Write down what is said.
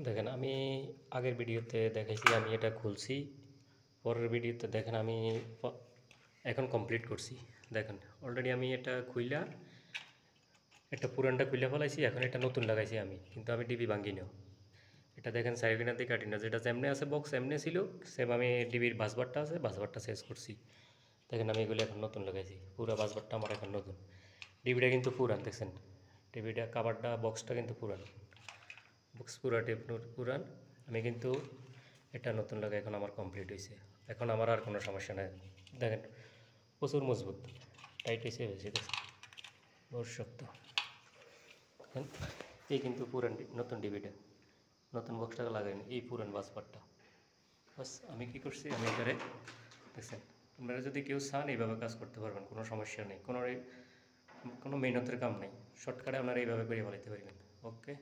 দেখেন আমি আগের ভিডিওতে দেখাইছি আমি এটা খুলছি, পরের ভিডিওতে দেখেন আমি এখন কমপ্লিট করছি। দেখেন অলরেডি আমি এটা খুইলা একটা পুরানটা খুইলা ফেলাইছি, এখন এটা নতুন লাগাইছি আমি, কিন্তু আমি ডিবি ভাঙ্গি না। এটা দেখেন সাইবিনা দিয়ে কাটি না, যেটা যেমনি আছে বক্স এমনি ছিল সেম, আমি ডিবির বাসবারটা আছে বাসবারটা চেঞ্জ করছি। দেখেন আমি এগুলো এখন নতুন লাগাইছি, পুরো বাসবারটা আমার এখন নতুন। ডিবিটা কিন্তু পুরান, দেখছেন ডিবিটা কাভারটা বক্সটা কিন্তু পুরান, বক্স পুরা টেপ পুরান। আমি কিন্তু এটা নতুন লাগে, এখন আমার কমপ্লিট হয়েছে, এখন আমার আর কোনো সমস্যা নাই। দেখেন প্রচুর মজবুত, টাইট হয়েছে হয়েছে, দেখছেন বহুত শক্ত। দেখেন এই কিন্তু পুরান নতুন ডিবিটা, নতুন বক্সটাকে লাগাইনি, এই পুরান বাসপারটা। বাস আমি কী করছি, আমি এবারে দেখছেন, আপনারা যদি কেউ চান এইভাবে কাজ করতে পারবেন, কোনো সমস্যা নেই, কোনো মেহনতের কাম নেই, শর্টকাটে আপনারা এইভাবে করে ফেলাইতে পারবেন। ওকে।